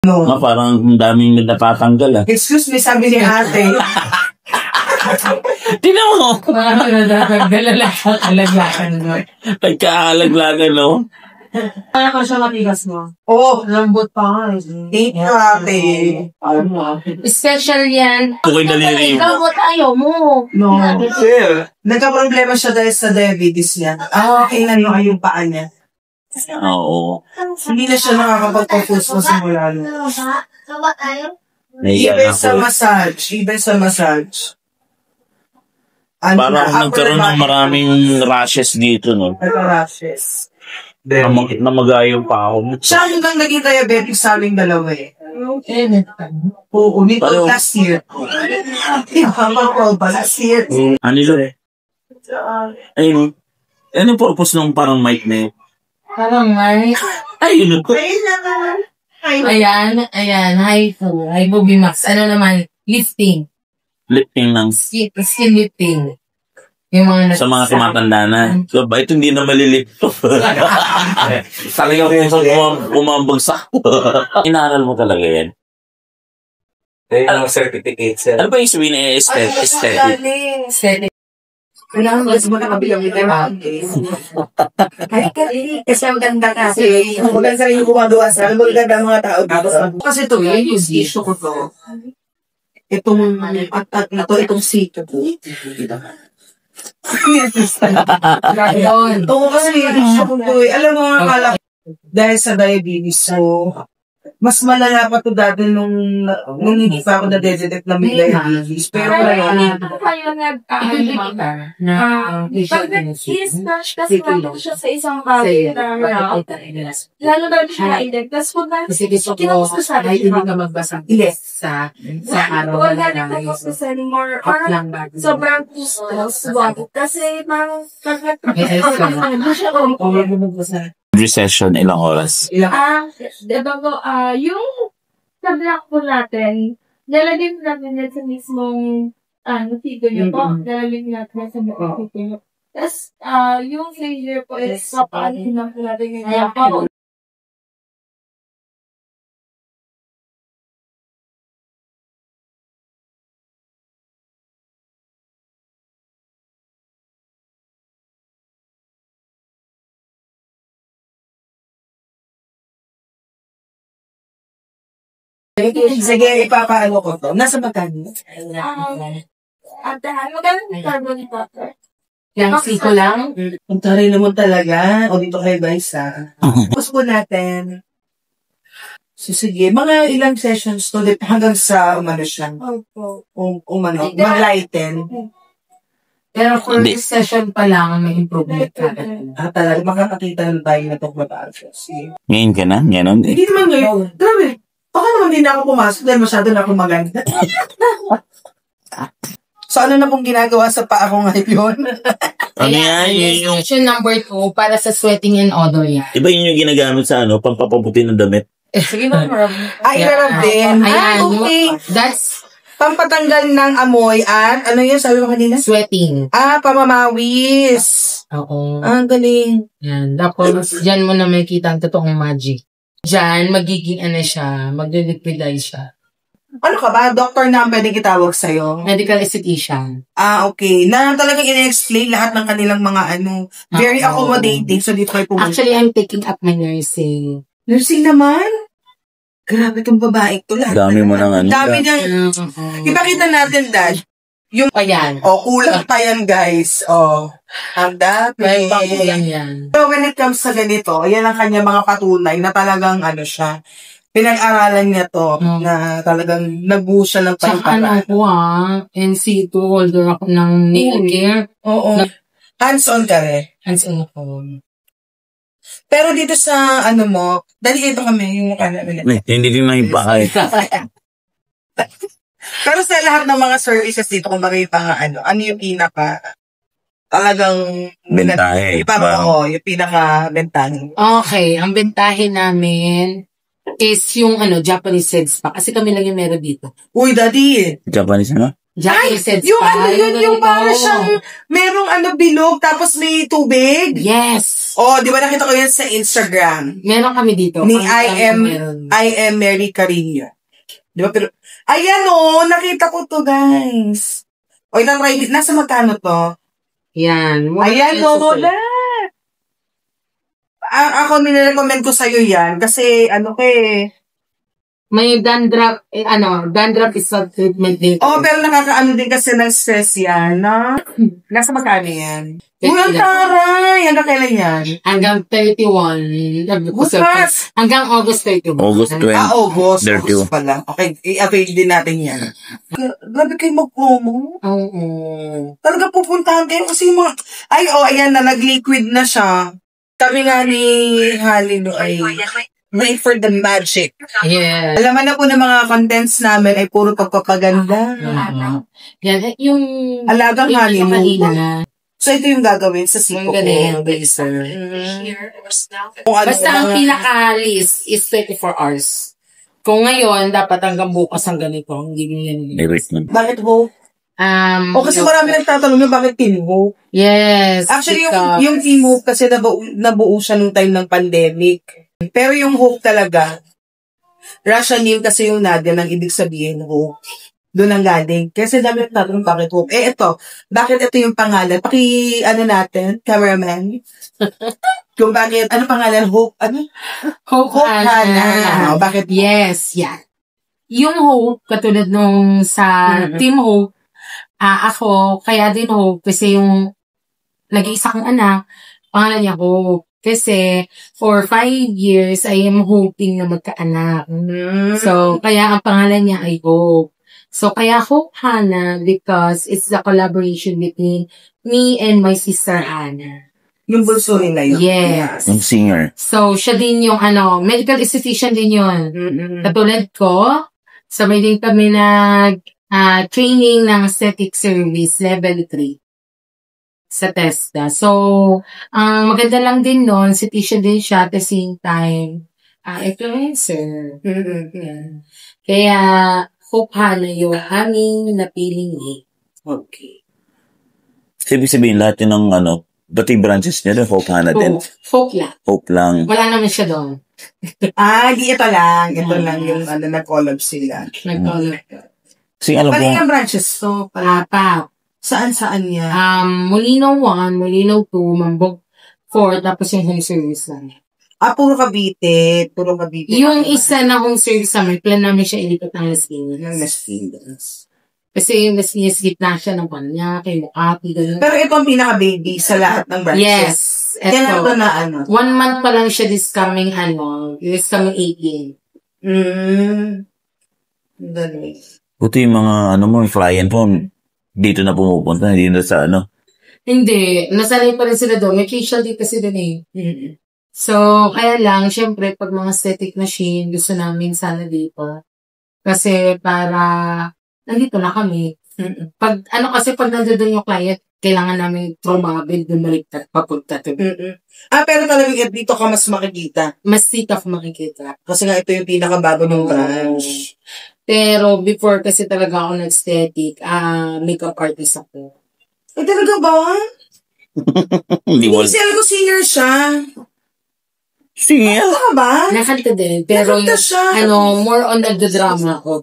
No. Parang daming napatanggal Excuse me, sabi ni ate. Tingnan mo! Parang naglalaglagan, no? Nagkaalaglagan, no? Parang ko siya matigas mo. Oh, Lambot pa nga. thank you, ate. Special yan. Okay, daliri mo. Gamot ayaw mo. No. Sir. Nagka-problema siya dahil sa diabetes niya. Okay na yung paa niya. Oo. Hindi na siya nakakapag-focus mo simula nun. Naiyan Even sa ako. massage. Ano Parang na, nagkaroon ng maraming rashes dito, no? rashes. Namagayong pa ako. Siya hanggang naging diabetic sa aming dalawa eh. Oo, nito Pareho. last year. Habang ba last year? Ano yun? Ayun. Anong purpose ng parang mic na yun? Parang may... Ayun. Ayan. Hi Bobby Max. Ano naman? Lifting. Lifting ng Skin lifting. Yung mga sa mga tumatanda na. So, ba ito hindi na malilift to? Talagang umambagsak. Inaral mo talaga yan. Ang certificate, sir. Ano ba yung sabihin na aesthetic? Kailangan mas mo nakabilang yung kasi ang ganda kasi. Ang maganda sa iyo gumagawa sa maganda ang mga tao dito. Kasi ito, yung issue ko to. Itong itong sito. Oo, kasi issue ko to eh. Alam mo, akala dahil sa diabetes, so mas malala pa to dati nung hindi pa ako na-detect na may diabetes. Pero ngayon, pag nag-i-smash kasi natin siya sa isang bagay na lalo daw siya na-idek. Tapos pag kinamusta sa akin hindi ka magbasa sa araw wala na tapos na sa anymore. Or sobrang kustos. Kasi parang Recession, ilang oras? diba po, yung sa block po natin, nalagyan natin yan sa mismong tigo nyo po. Nalagyan natin sa block nyo. Tapos, yung flavor po is kapalitin lang po natin yung po. sige, ipapaano ko to. Nasa magkano? Magandang carbon butter. Yung siko lang? Ang taray naman talaga. O dito kayo guys ha. Tapos po natin. So sige, mga ilang sessions to hanggang sa umano siya. Mag-lighten. Pero for this session pa lang, may improvement ka. Talaga, makakakita na tayo na itong mataas. Ngayon ka na? Ganon? Hindi naman ngayon. Grabe. Baka naman din ako pumasok dahil masyado na akong maganda. So ano na pong ginagawa sa paa ko ngayon? Ano yan? Yung Session number 2 para sa sweating and odor yan. iba yun yung ginagamit sa pampapaputi ng damit. Sige na, Ay, meron din. Ayan, Okay. that's Pampatanggal ng amoy at, ano yun sabi mo kanina? sweating. Pamamawis. Oo. Ang galing. Yan. Tapos, dyan mo na makikita ang totoong magic. Dyan, magiging siya, magde-liquidize siya. Ano ka ba? Doktor na ang pwedeng itawag sa'yo? Medical esthetician. Okay. Na talagang ina-explain lahat ng kanilang mga very accommodating. So, dito kayo pumunta. Actually, I'm taking up my nursing. Nursing naman? Grabe kang babae to lahat. Dami mo ng Dami ng... Ipakita natin, Dad. Ayan. Kulang pa yan, guys. Ang dami. May bago lang yan. So, when it comes sa ganito, yan ang kanya mga patunay na talagang siya. Pinag-aralan niya to na talagang nagbuo siya ng Tsaka NC2 holder ako ng nail care. Oo. Hands-on ka rin. Hands-on ako. Pero dito sa mo, dahil ito kami, yung mukha namin. Hindi din na yung pakay. Pero sa lahat ng mga services dito, kung makita nga ano yung pinaka talagang Bentahe. Yung pinaka-bentahe. Okay, ang bentahe namin is yung Japanese head spa. Kasi kami lang yung meron dito. Uy, Daddy! Japanese ano? Jackie said yung spa. yung para siyang, merong bilog, tapos may tubig. Yes. Oh, di ba nakita ko yan sa Instagram? Meron kami dito. Ni Meron. I am Mary Carino. Di ba? Pero, ayan nakita ko to, guys. O, nasa magkano to? Yan. Ayan, Lola. Ako, nirecommend ko sa'yo yan. Kasi, May dandruff, dandruff is a treatment din. pero nakakaano din kasi ng stress yan, no? Nasa magkano yan? Thirty Uy, ang lang. taray! Hanggang kailan yan? Hanggang 31. Bukas! Hanggang August 31. August 20. August. 32. August pala. Okay, i-avail din natin yan. Grabe kayo mag-promo. Oo. Talaga pupuntahan kayo kasi yung mga... ayan na, nag-liquid na siya. Kami nga ni Halino ay made for the magic. Yeah. Alaman na po ng mga contents namin ay puro pagpapaganda. Yan, yung... Alagang yung honeymoon. kanina. So, ito yung gagawin sa Yung siko ko. galing, blazer. Kung ano Basta ang mga- pinaka-list is 24 hours. Kung ngayon, dapat hanggang bukas ang ganito. Hindi ganyan. Direct na. Bakit ho? O kasi marami nagtatanong nyo, bakit Team Hope? Yes. Actually, because- yung Team Hope kasi nabuo siya nung time ng pandemic. Pero yung Hope talaga, Russian name kasi yung Nadia, nang ibig sabihin Hope. Doon ang galing. Kasi dami nagtatanong bakit Hope. Bakit ito yung pangalan? Natin, cameraman. Kung bakit, pangalan? Hope, Hope Hope Hannah. Hannah. Bakit? Yes, yan. Yung Hope, katulad nung sa Team Hope, ako, kaya din Hope, kasi yung nag-iisa kong anak, pangalan niya Hope. Kasi, for 5 years, I am hoping na magkaanak. So, kaya ang pangalan niya ay Hope. So, kaya Hope Hannah, because it's the collaboration between me and my sister Hannah. Yung bulso nila yun. Yes. Yung singer. So, siya din yung medical esthetician din yun. Katulad ko, sabay din kami training ng aesthetic service level 3 sa TESDA. So, ang maganda lang din nun, esthetician din siya at the same time, influencer. Yan. Kaya, Hope Hannah yung aming napiling name. Okay. Ibig sabihin, lahat yun ng pati branches niya doon, Hope Hannah din. Hope lang. Hope lang. Wala naman siya doon. Di ito lang. Ito lang yung nag-collab sila. Nag-collab. Kasi alam ko, Paling branches to. Pa. Saan niya? Molino 1, Molino 2, Mambog 4, tapos yung home service lang. Puro Cavite. Puro Cavite. Yung isa na home service namin, plan namin siya ilipat ng Las Yung Piñas. Las Piñas. Kasi yung Las Piñas, gitna siya ng Panya, kay Mukati, gano'n. Pero ito ang pinaka-baby sa lahat ng branches. Yes. Kaya ito Eto. na 1 month pa lang siya this coming 18. Dali. buti yung mga, yung client po, dito na pumupunta, hindi na sa Hindi. Nasanay pa rin sila doon. May facial din kasi doon eh. So, kaya lang, syempre, pag mga aesthetic machine, gusto namin sana dito. Kasi para, nandito na kami. Pag nandun yung client, kailangan namin trumabel, bumaliktad, papunta to. Pero talagang dito ka mas makikita. Mas dito ako makikita. Kasi nga ito yung pinakabago ng branch. Pero before kasi talaga ako nag-aesthetic, makeup artist ako. Talaga ba? Hindi mo. Kasi alam ko singer siya. Singer? Talaga ba? Nakanta din. Pero Nakanta siya. more on nagda-drama ako.